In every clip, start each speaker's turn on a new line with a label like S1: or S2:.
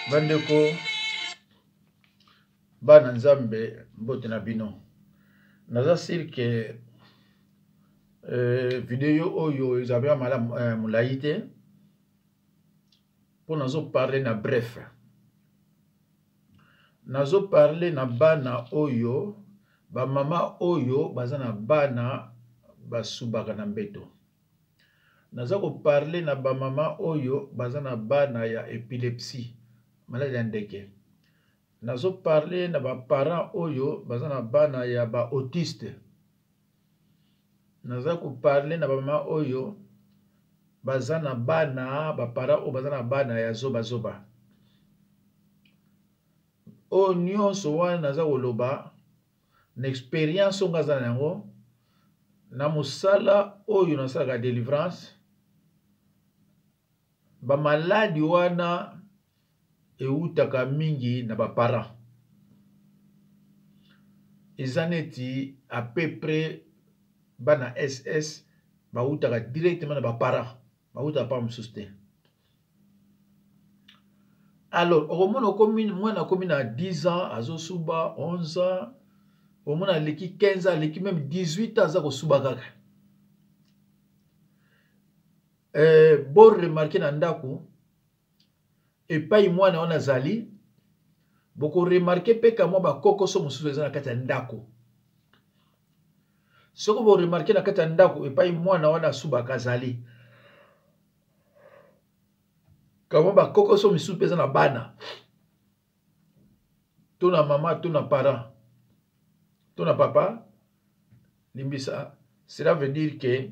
S1: bandeko bana nzambe mbote na bino naza sir ke video oyo ezabela malamu molayi te mpo nazoparle na bref nazoparle na bana oyo bamama oyo baza na bana basubaka na mbeto. Naza koparle na bamama oyo baza na bana ya epilepsie, maladi ya ndeke. Nazo parle na baparents oyo baza na bana ya ba autiste. Naza koparle na bamama oyo baza na bana baparents oyo baza na bana ya zoba. O nyonso wana naza koloba na experience oyo ngaza na yango na mosala oyo nasalaka délivrance. Ba maladi wana eutaka mingi na baparents. Eza neti à peu près bana SS bautaka directement na baparents, bautaka pa mosusu te. Alors, mwana akomi na 10 ans, azosuba 11 ans, omona aleki 15 ans, aleki même 18 ans aza kosuba kaka. Bo remarquer na ndako epai mwana wana zali boko remarquer pe ka mwa bakokoso mosusu eza na kati ya ndako. Soko bo remarquer na kati ya ndako epai mwana wana asubaka zali ka mwa bakokoso mosusu pe eza na bana to na mama to na parent to na papa limbisa. Cela veut dire que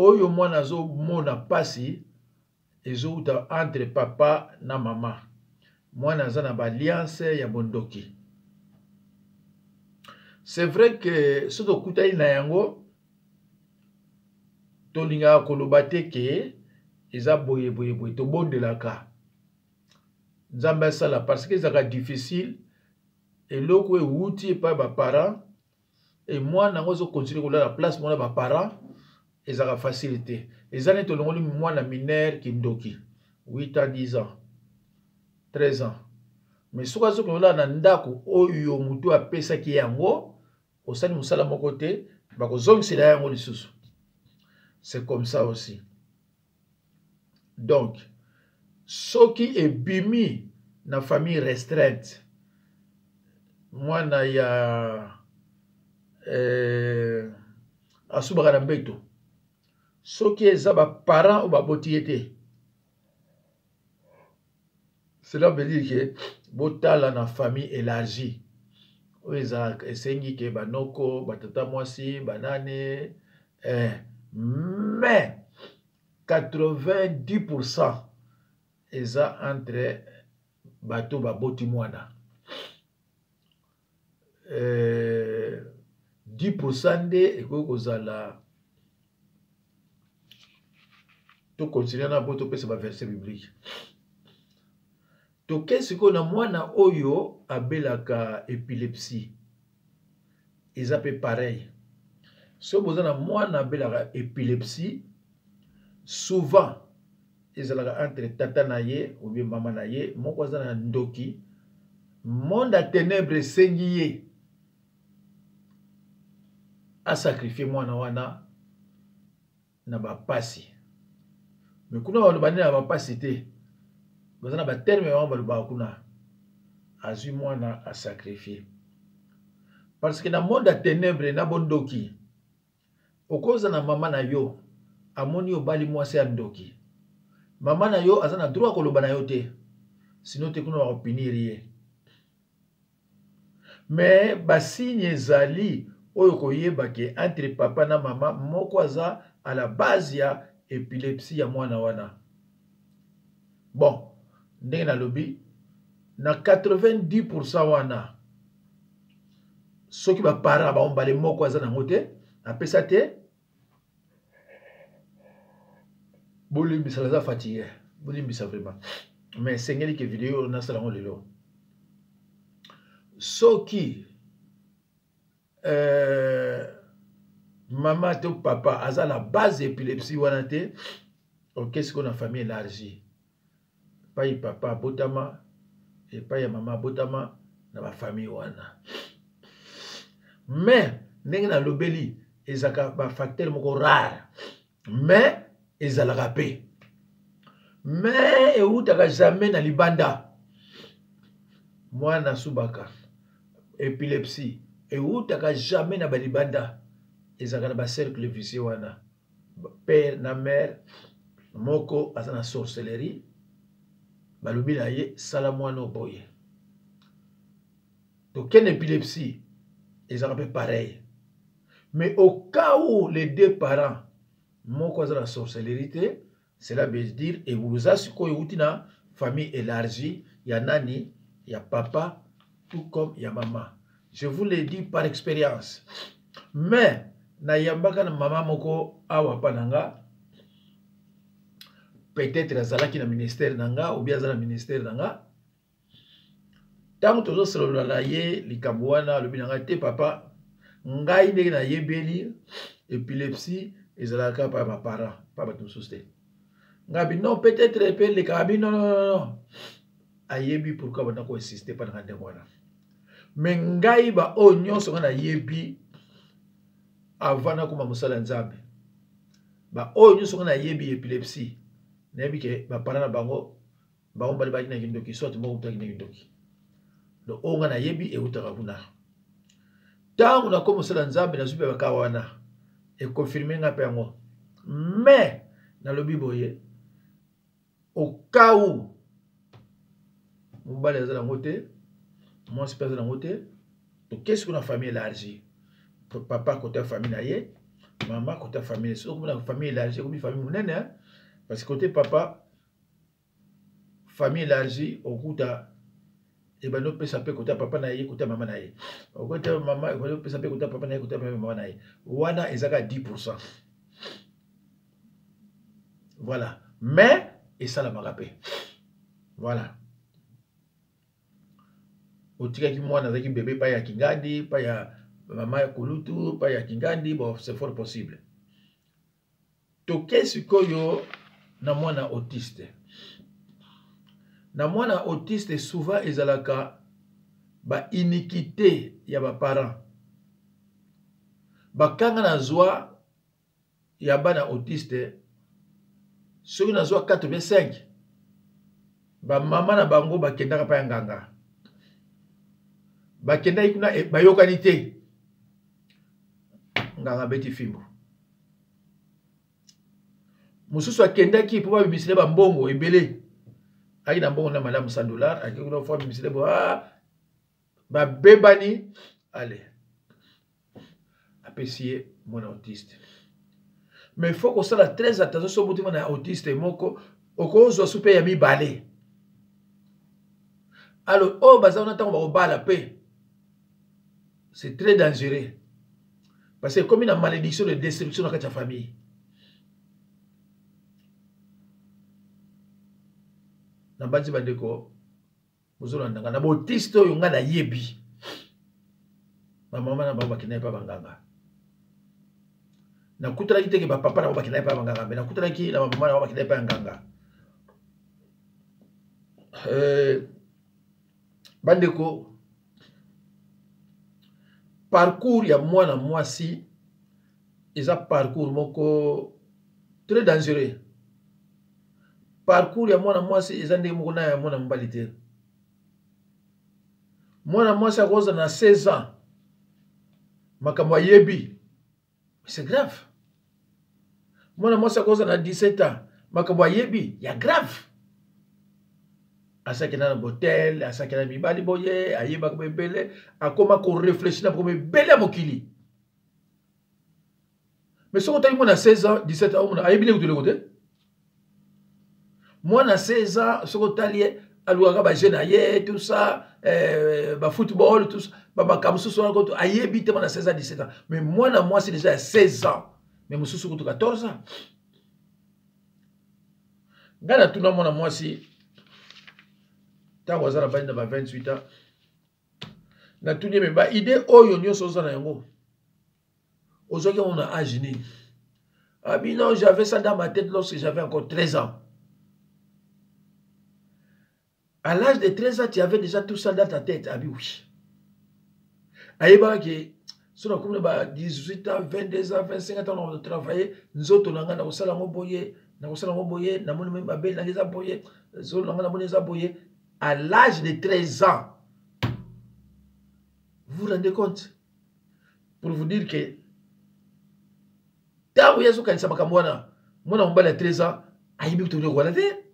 S1: oyo mwana azomona pasi ezouta entre papa na mama. Mwana aza na alliance ya bondoki. C'est vrai que soto okutani na yango tolingaka koloba te ke eza boye tobondelaka Nzambe asala parce que ezaka difficile eloko euti epai baparents et mwana yango azokontinue kolala place mwana baparents ezaka facilité. Eza neti olongoli mwana mineur kindoki 8 ans 10 ans 13 ans. Mais soki azokolala na ndako oyo mutu apesaki yango osali mosala moko te bakozongisela yango lisusu. C'est comme ça aussi. Donc soki ebimi na famille restreinte mwana ya asubaka na mbeto, soki eza baparents oyo baboti ye te, cela veut dire que botala na famille élargie oyo ezalaka esengi ke banoko batata mwasi banane mais 90% eza entre bato baboti mwana. 10% nde ekoki kozala to continuer na boto pesa ba verset biblique. To kesi ko na mwana oyo abelaka epilepsie eza pe pareil. So boza na mwana abelaka epilepsie souvent ezalaka entre tata na ye ou bien mama na ye moko aza na ndoki monde à ténèbres esengi ye a sacrifier mwana wana na bapasi. Mais kuna baloba nini na bapasi te, baza na baterme wana balobaka kuna azwi mwana a sacrifier. Parce que na monde à ténèbres na bondoki okoza na mama na yo amoni obali mwasi ya ndoki, mama na yo aza na droit koloba na yo te, sinon te kuna bakopinir ye. Mais basigne ezali oyo koyeba ke entre papa na mama moko aza à la base ya epilepsie ya mwana wana. Bon, ndenge nalobi na 90% wana soki baparents baombale moko aza nango te apesa te, bolimbisa aza fatigué, bolimbisa vraiment. Mais sengeli ke video nasala ngo lelo. Soki mama to papa aza la base epilepsie wana te, qu'est-ce qu'on a famille élargie? Pas y papa botama et pas y maman botama dans ma famille wana. Mais n'est na lobeli ezaka ba facteur moko rare. Mais ezalaka pe. Mais et où t'as jamais na libanda. Moi na subaka épilepsie et où t'as jamais na balibanda. Ezalaka ba cercle vicieux wana. Père na mère moko azana sorcellerie. Balobi na ye salamwano boye. Donc quelle épilepsie ils ont un peu pareil. Mais au cas où les deux parents moko azana sorcellerie, cela veut dire et vous asiko yutina famille élargie, il y a nani, il y a papa, tout comme il y a maman. Je vous l'ai dit par expérience. Mais na yambaka na maman moko awa pananga peut-être azalaki na ministère nanga ou bien azala ministère nanga. Tant que tous les la ye likabwana le binanga te papa ngai ndenge na yebeli épilepsie ezalaka pa ma parents pas ba tout souste. Ngabi non peut-être pe le kabi non. Ayebi pourquoi bana ko insister pa na ndemwana. Mais ngai ba o nyonso na yebi avant ko musala nzambe. Ba o nyonso na yebi épilepsie. Nebi ke ba parana bango bali ba kina kindoki soit mo kuta kina kindoki. Do onga na yebi e utaka kuna. Tangu na komo sala nzambe na zupe bakawana e confirmer nga pe yango. Mais na lobi boye au cas où mobali azala ngote, moi c'est pas azala ngote. Donc qu'est-ce qu'on a famille élargie? Papa côté famille na ye, maman côté famille. So comme la famille élargie, comme famille monene hein? Parce que côté papa, famille élargie, au kuta, et ben nous peut s'appeler côté papa naïe, côté maman naïe. Au côté maman, on peut s'appeler côté papa naïe, côté maman naïe. Wana ezaka 10%. Voilà. Mais, et ça la marapé. Voilà. Au tika qui moi n'azaki bébé pas ya kingandi, pas ya maman ya kulutu, pas ya kingandi, bon c'est fort possible. Toke sikoyo na mwana autiste. Na mwana autiste souvent ezalaka ba iniquité ya ba parents. Ba kanga na zwa ya bana autiste soki na zwa 4 ou 5 ba mama na bango ba kendaka pa nganga. Ba kenda ikuna ba yokani te. Nganga beti fimbo. Mususu akendaki po ba bimisile ba mbongo ebele. Aki na mbongo na malamu $100, aki kuna fois bimisile bo ba bebani allez. Apprécier mon autiste. Mais il faut qu'on soit très attention sur le mon autiste moko oko zo super ya mi balé. Alors oh baza on attend on va la paix. C'est très dangereux. Parce que comme une malédiction de destruction dans ta famille. Na bati bandeko bozolo ndanga na autiste oyo nga na yebi. Ma maman na baba kina pa banganga. Na kutala ki teke ba papa na baba kina pa banganga, mais na kutala ki na maman na baba kina pa nganga. Bandeko parcours ya mwana mwasi eza parcours moko très dangereux. Parcours ya mwana mwasi eza ndenge moko na ya mwana mobali te. Mwana mwasi akoza na 16 ans makambo yebi, c'est grave. Mwana mwasi akoza na 17 ans makambo yebi, ya grave. Asaki na botel, asaki na mibali boye, ayeba ko bele, akoma ko réfléchir na ko bele mokili. Mais si on t'a dit moi à 16 ans, 17 ans, on a ayebi le côté. Moi à 16 ans, si on t'a dit alouaka ba jeune aye tout ça, ba football tout ça, ba kamso so ko ayebi te moi à 16 ans, 17 ans. Mais moi c'est déjà à 16 ans. Mais mususu ko 14 ans. Ngana tout na moi si tango azala bani na ba 28 ans. Na tout nie me ba idée oyo nyonso za na yango. Ozoki on a âge ni. Ah mais non, j'avais ça dans ma tête lorsque j'avais encore 13 ans. À l'âge de 13 ans, tu avais déjà tout ça dans ta tête. Ah oui. Aïe, qui sur la 18 ans, 22 ans, 25 ans, on a travaillé. Nous autres, on a ça, on a boyé, on a boyé, on a même babel, on a boyé, on a boyé. À l'âge de 13 ans, vous vous rendez compte? Pour vous dire que, tant que vous avez moi, on a 13 ans, aïe, vous avez quoi la tête?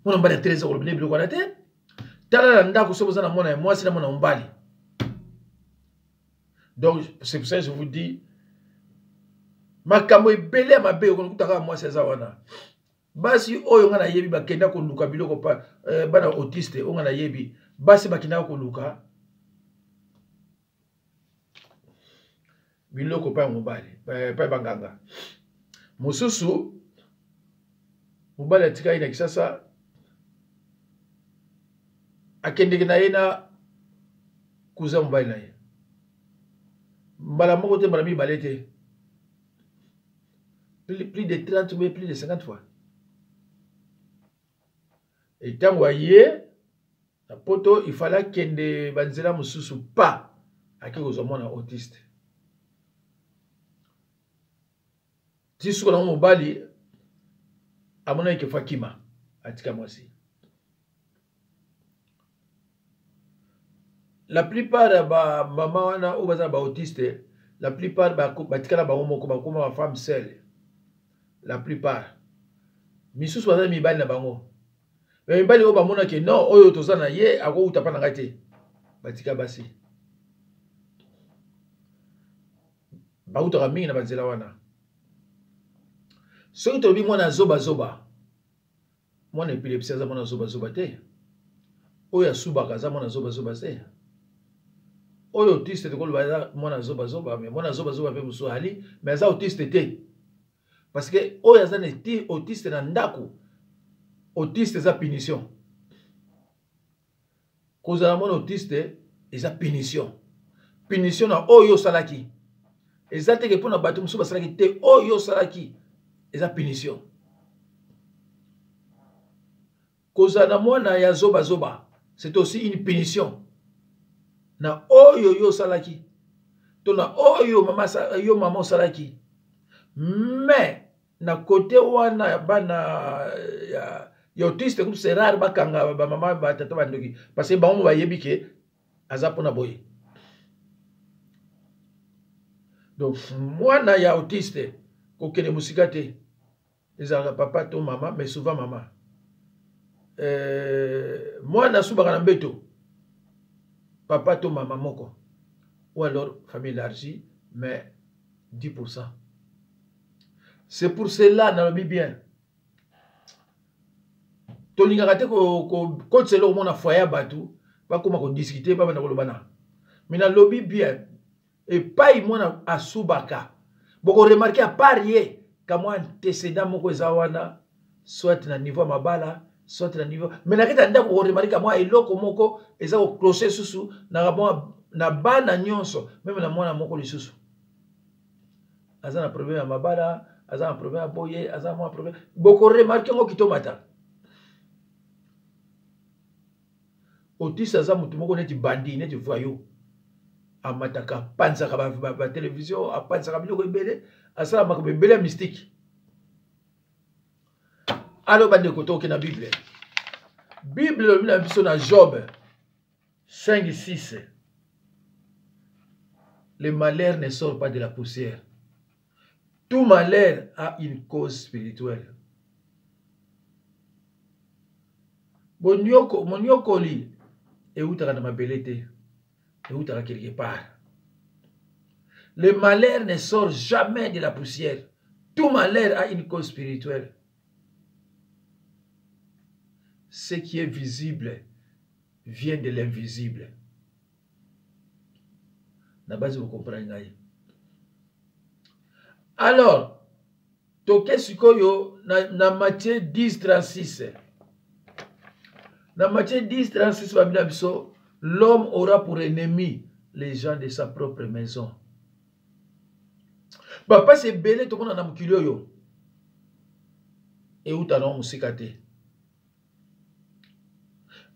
S1: Moi, on a 13 ans, on a quoi la tête? Moi, c'est mon emballé. Donc, c'est pour ça que je vous dis, ma kamo est belé à ma bé, on a moi, c'est ça. Basi, on a yebi, bakenda ko luka biloko pa, bana autiste, on a yebi, basi bakenda ko luka, biloko pa mobile, pa banganga. Mosusu, mobile atika ina kisasa, akende na yena, kuza mobile na ye. Mbala moko te mbala mi balete. Plus de 30 ou plus de 50 fois. Et tant que la poto, il fallait qu'il y ait des banzela mususu pas à qui vous avez un autiste. Si vous avez un bali, à mon avis, il faut qu'il y la plupart de maman ou baza autiste, la plupart batikala ba homo ko femme seule. La plupart. Misusu baza mi bali na bango. Mais mi bali o ba mona ke non oyo tozana ye ako utapa na ngate. Batika basi. Ba utaka mingi na banzela wana. Soki tobi mwana zoba zoba. Mwana epilepsie za mwana zoba zoba te. Oyo subaka za mwana zoba zoba te. Oyo autiste te koloba mwana zoba zoba mais mwana zoba zoba pe muso ali mais za autiste te. Parce que oyo za ne autiste na ndako. Autiste za punition. Kozala mwana autiste eza punition. Punition na oyo salaki. Eza te ke pona bato muso basalaki te oyo salaki eza punition. Kozala mwana ya zoba zoba, c'est aussi une punition. Na oyo yo salaki. To na oyo mama salaki. Mais na côté wana bana ya autiste comme c'est rare bakanga ba mama ba tata ba ndoki parce que ba mo ba yebi ke aza pona boye. Donc mwana ya autiste ko kene musika te. Ezala papa to mama mais souvent maman. Mwana subaka na mbeto. Papa to maman moko. Ou alors famille élargie mais 10%. C'est pour cela, dans le bien. To lingaka te ko tselo ko mona foyer batu, ba koma ko discuter ba bana ko lobana. Mais na lobby bien et pas mona asubaka. Boko remarquer à parier ka moi antécédent moko ezawana soit na niveau mabala, soit na niveau. Mais na kita ndako ko remarquer moi eloko moko eza ko clocher susu na bana nyonso, même na mwana moko lisusu. Aza na problème ya mabala. Aza un problème à boyer, aza un problème. Beaucoup remarqué ngo kitomata. Autiste aza mutu moko neti bandi neti voyou. Amataka panza ka ba télévision, a panza ka biloko ebele, asala makabo ebele mystique. Alors bande koto ke na Bible. Bible na biso na Job 5:6. Le malheur ne sort pas de la poussière. Tout malheur a une cause spirituelle. Moniokoli eutaka na mabelete, eutaka quelque part. Le malheur ne sort jamais de la poussière. Tout malheur a une cause spirituelle. Ce qui est visible vient de l'invisible. Na base vous comprenez. Alors, toke sikoyo na Matthieu 10:36. Dans Matthieu 10:36, l'homme aura pour ennemi les gens de sa propre maison. Papa c'est belé to kona na mukilio yo. euta na musika te.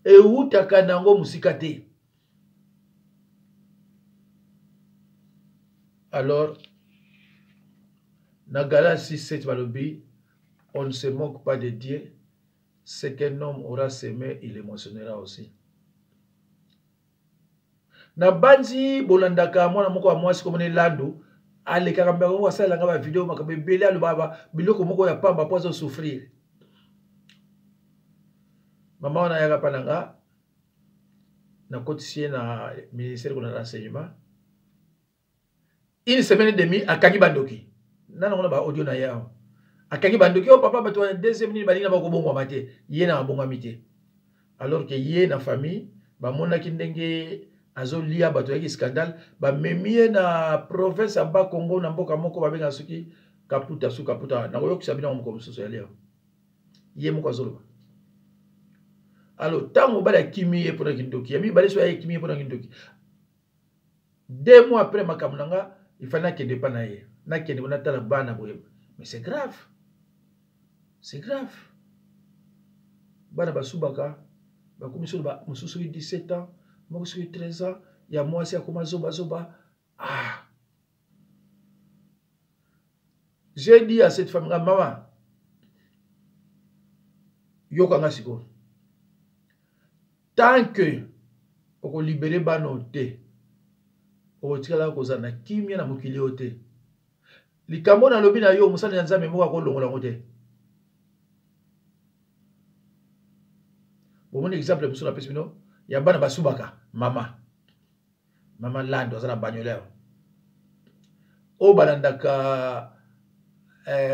S1: Euta kanango musika te. Alors, dans Galates 6:7 balobi, on ne se moque pas de Dieu. Ce qu'un homme aura semé, il émotionnera aussi. Na banzi bolandaka mwana moko wa mwasi komone lando alekaka mbako ko sala nga ba video makabe bele alobaba biloko moko ya pamba po azo souffrir. Mama wana yaka pananga na cotiser na ministère de l'enseignement. Une semaine et demie akangi bandoki. Nana ngona ba audio na yao. Akangi bandoki o papa bato deuxième minute balina ba ko bongwa mate. Yé na bongwa mité. Alors que yé na famille ba mona ki ndenge azo lia bato yaki scandale ba memie na province aba Congo na mboka moko ba benga suki kaputa su kaputa na koyo kisabina moko mususu ya leo. Yé moko azolo. Alors tango bala kimi e pona kindoki. Yami bala so ya kimi e pona kindoki. 2 mois après makamunanga il fallait qu'il dépende naie. Na kende bona tala bana boye. Mais c'est grave. C'est grave. Bana basubaka ba komiso ba mususu 17 ans, mususu 13 ans, ya mwasi akoma zoba. Ah. J'ai dit à cette femme maman yokanga siko. Tant que on libérer bana te otikala kozana kimia na mokili ote. Likambo na lobi na yo musali na nzambe moko akolongola ngote. Bon exemple muso na pesi bino ya bana basubaka mama lando azana banyoleo. O balandaka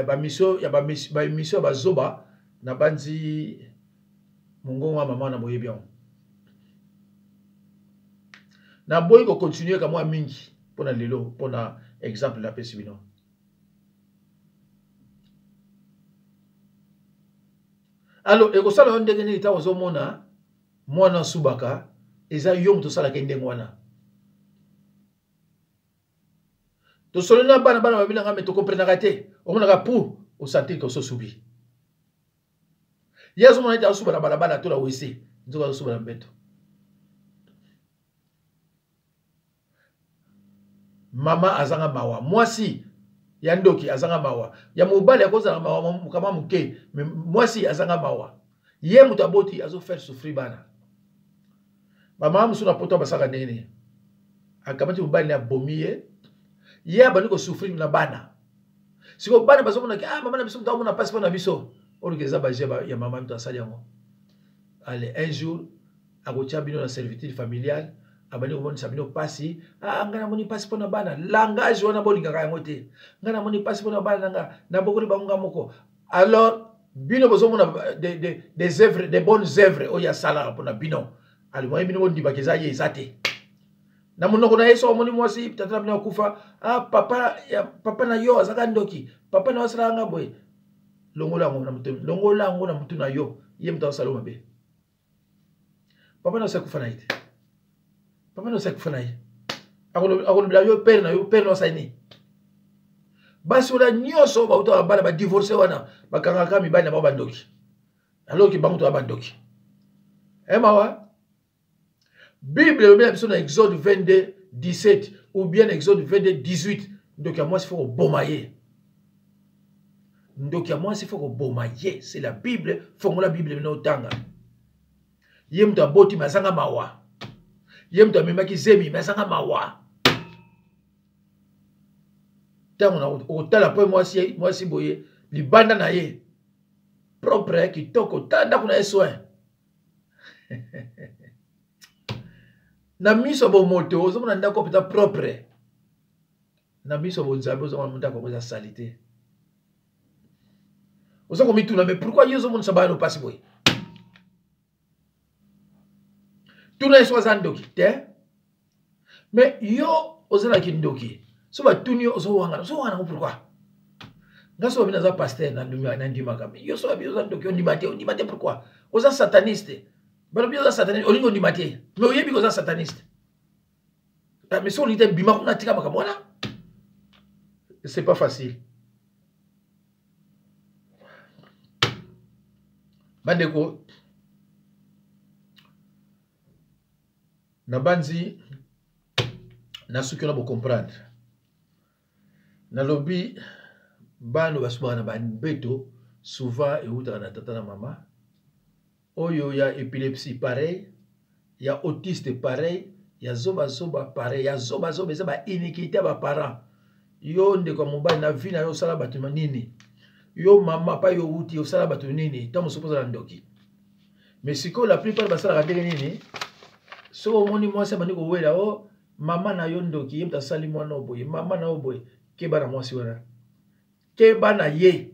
S1: ba mission ya ba mission bazoba na banzi mungonga mama na boyebi on. Na boyi ko continuer ka mwa mingi pona lelo pona exemple la pesi bino. Alors, eko sala ndenge ni tawo zo mona mwana subaka eza yo muto sala kende ngwana. To solena bana babina ngame to comprendre te. O mona ka pou o sentir que so subi. Yesu mona ita suba na balabala to la wese. Nzoka suba na mbeto. Mama azanga mawa. Mwasi ya ndoki azanga mawa. Ya mobali akoza mawa kama muke. Mwasi azanga mawa. Ye mutaboti azo faire souffrir bana. Mama musuna poto basaka nene. Akamati mobali na bomiye. Ye abani ko souffrir na bana. Siko bana bazo mona ki mama na biso mutamu na passe na biso. Orugeza baje ya mama mtasali yango. Allez, un jour akotia bino na servitude familiale. Abani ko sabino pasi ngana moni pasi pona bana langage wana bolinga yango te ngana moni pasi pona bana nga na bokoli bango moko. Alors bino bozo mona des œuvres, des bonnes œuvres o ya sala pona bino ali mo bino ndi bakeza ye zate na monoko na yeso moni mwasi tata bino kufa papa na yo azaka ndoki papa na wasala nga boy longola ngo na mutu na yo ye mta wasalo mabe papa na sakufa na ite. Papa no sait kufana ye. Akolo bila yo père no saini. Basi ola nyoso ba uto bana ba divorcer wana bakanga kami bana ba bandoki. Alors ki bango to bandoki. Mawa. Bible le bien sur Exode 22:17 ou bien Exode 22:18. Donc à moi il faut bomayer. Donc à moi il faut bomayer, c'est la Bible, faut la Bible no tanga. Yem to boti mazanga mawa. Yem to memaki zemi mazanga mawa. Tango na otala po moi si boye libanda na ye propre kitoko tanda kuna soin. Na miso bo moto ozo na ndako peta propre. Na miso bo nzambe ozo na ndako ko salité. Ozo ko mituna mais pourquoi yezo mon sabano pasi boye? Tuna eswa ndoki te. Mais yo ozala kindoki. So ba tuni ozo wanga pourquoi? Ngaso bina za pasteur na ndima kama. Yo so ba ozo ndoki on mate pourquoi? Oza sataniste. Balo bio za sataniste olingo ndimate. Mais oyebi ko za sataniste. Mais so lite bima kuna tika makamwana. C'est pas facile. bandeko na banzi na suki na bo comprendre na lobby bano basuma na banbeto souvent eutaka na tata na mama oyo ya épilepsie pareil ya autiste pareil ya zoba pareil ya zoba eza ba iniquité ba parents yo ndeko mobali na vie na yo sala bato nini yo mama pa yo uti yo sala bato nini ta mosopoza na ndoki mais siko la plupart basala ndenge nini so moni mwasi bandi ko wela o mama na yo ndoki yemta sali mwana oboye mama na oboye ke bana mwasi wana ke bana ye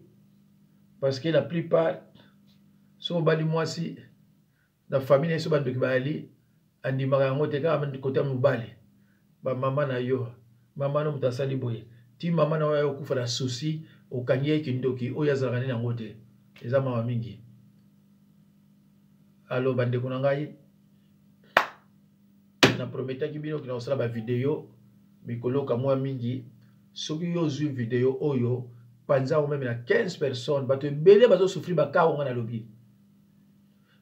S1: parce que la plupart so bali mwasi na famille so bandoki bali andimaka yango te kaka kote mobali ba mama na yo mama no mutasali boye ti mama na yo kufa na souci okangi ye kindoki oyo azalaka nini yango te eza mama mingi alo bandeko na ngai na prometaki bino kina kosala ba video mikolo kamwa mingi soki yo zwi video oyo panza meme na 15 personnes bato ebele bazosouffrir baka onga na lobi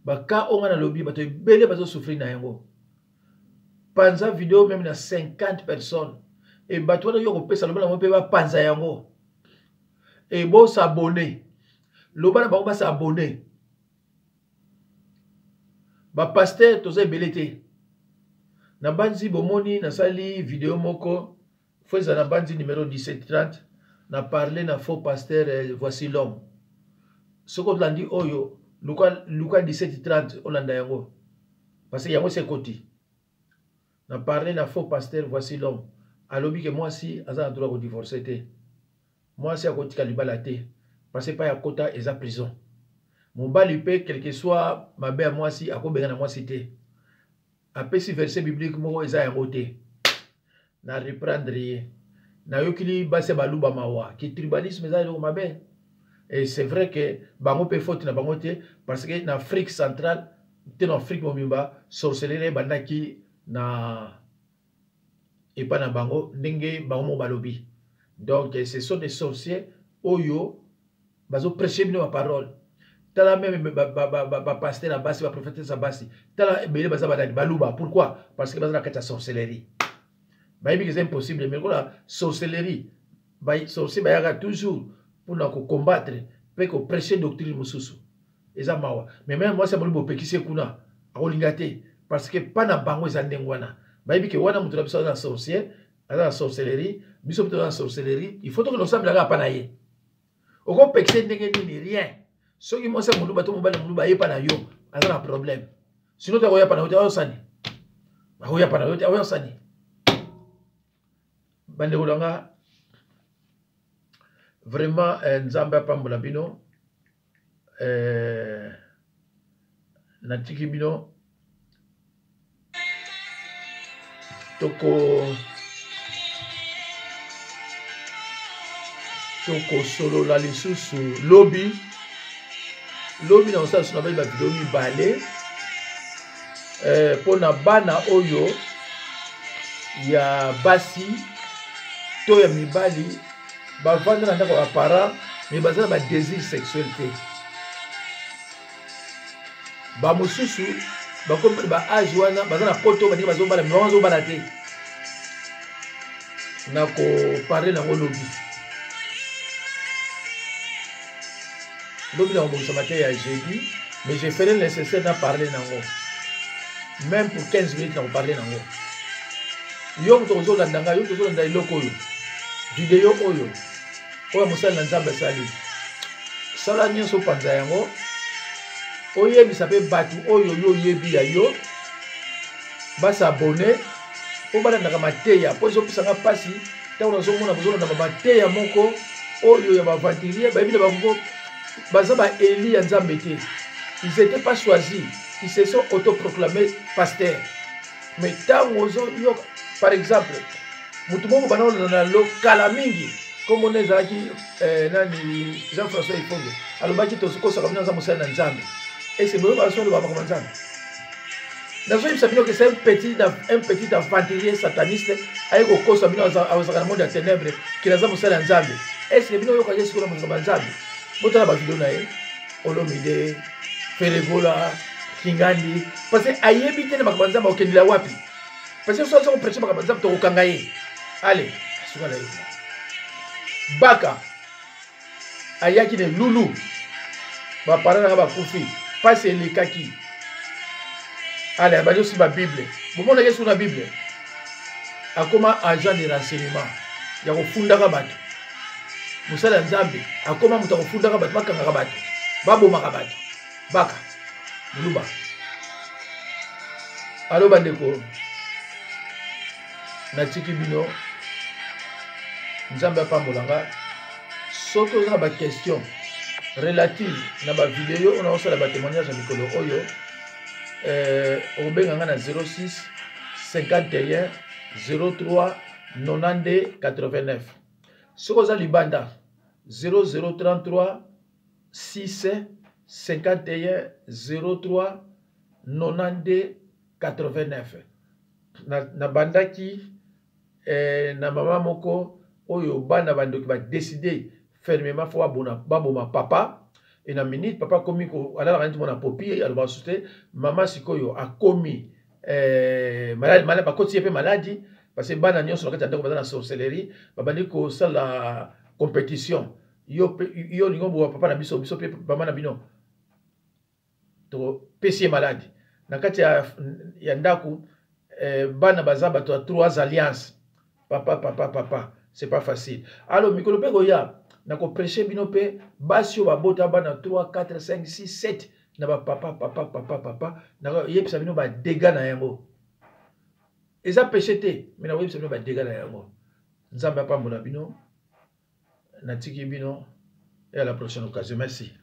S1: baka onga na lobi bato ebele bazosouffrir na yango panza video meme na 50 personnes et bato wana yo kopesa loba na mo pe ba panza yango et bo s'abonner loba na bango ba s'abonner ba pasteur toza ebele te na banzi bomoni na sali video moko fweza na banzi numéro 1730 na parler na faux pasteur voici l'homme soko landi oyo Luka 1730 olanda yango parce que yango c'est koti na parler na faux pasteur voici l'homme alobi que moi si aza droit ko divorcer te moi si akotika libala te parce que pas ya kota eza prison mobali pe quel que soit ma belle moi si akobenga na moi si te apesi verset biblique moko eza yango te na reprendre ye na yokili base baluba mawa ki tribalisme eza eloko mabe. Et c'est vrai que bango pe faute na bango te parce que en Afrique centrale en Afrique momimba sorcellerie bandaki na et pas na bango ndenge bango balobi donc ce sont des sorciers oyo bazo prêcher bino ma parole tala même ba pasteur na basi ba prophétesse na basi tala belé baza badali baluba pourquoi parce que baza na kata sorcellerie ba yebi que c'est impossible mais la sorcellerie ba sorcier ba yaka toujours pour nous combattre, pour prêcher doctrine mususu. Eza mawa. Mais même moi, c'est mon beau qui kuna a olingate parce que pas na bango eza ndengwana. Baïbi que wana mutu na sorcier, la sorcellerie, biso mutu na sorcellerie, il faut que nous semble là pas na ye. Oko pexé ndenge ni rien. Ce qui moi c'est mon bato mo bana mo ba ye pa na yo, aza na problème. Sinon ta oya pa na yo, oya sani. Ba oya pa na yo, oya sani. Bande kolanga vraiment nzambe apambola bino natiki bino toko solola lisusu lobi na osala suna ba video mibale pona bana oyo ya basi to ya mibali bavanda na ndako ya parent mais baza na ba désir sexuel te ba mosusu bakomi ba âge wana baza na poto bandiki bazobala mais bazobala te na ko parler nango lobi na kobongisa mateya ya jeudi mais je ferai nécessaire na parler nango même pour 15 minutes na koparler nango yo moto kozolanda ngai yo moto kozolanda eloko oyo video oyo oyo mosali na nzambe asali sala nyonso panza yango oyebisa mpe bato oyo yo oyebi ya yo basabone mpo balandaka mateya mpo ezopisanga mpasi ntango nazomona bozolanda mateya moko oyo ya baventurier bayebi na bango baza baeli ya nzambe te ils étaient pas choisis ils se sont autoproclamés pasteurs mais ntango ozoyoka par exemple mutu moko banaolanda na lokala mingi kombo nde ezalaki nani Jean-François Ifonge alobaki tokosaka bino aza mosali na nzambe ese boyo basolobaka makambo na nzambe nazoyebisa bino ke c'est un petit aventurier sataniste aye kokosa bino azalaka na monde ya ténèbre kili aza mosali ya nzambe eske bino oyokaki sikoyo na makambo ya nzambe botala bavideo na ye Olomide Feregola, Kingandi, parce que ayebi te na makambo ba okendela wapi. Parce que so so prêcher makambo nzambe to okangaye. Allez, suka la yo. Baka ayaki ne lulu. Ba parana ba kufi, passe le kaki. Allez, ba aussi ba Bible. Vous montrez sur la Bible. Akoma agent de renseignement. Ya kofundaka bato. Musala nzambe akoma muta kofundaka bato bakanga bato. Babomaka bato. Baka Muluba. Allo bandeko. Natiki bino. Nzambe apambolanga. Soto za ba question relative na ba vidéo on a aussi la témoignage à mikolo oyo. Obenga na 06 51 03 92 89. Sokoza libanda 0033 6 51 03 92 89. Na bandaki na mama moko oyo bana bandoki ba décider fermement fo baboma papa et na minute papa komi ko ala ranti mona popi alba souté mama sikoyo akomi malade ba koti pe maladie parce que bana nyonso na kati ndako bazana sorcellerie babandi ko sala compétition yo lingo bo papa na biso pe mama na bino to pesi malade na kati ya ndako bana bazaba to 3 alliances papa c'est pas facile alors mikolo pe goya na ko prêcher bino pe basio babota bana 3 4 5 6 7 na ba papa na yebisa bino ba dégâts na yango eza péché te mais na yebisa bino ba dégâts na yango nzambe apambola bino na tiki bino et à la prochaine occasion merci.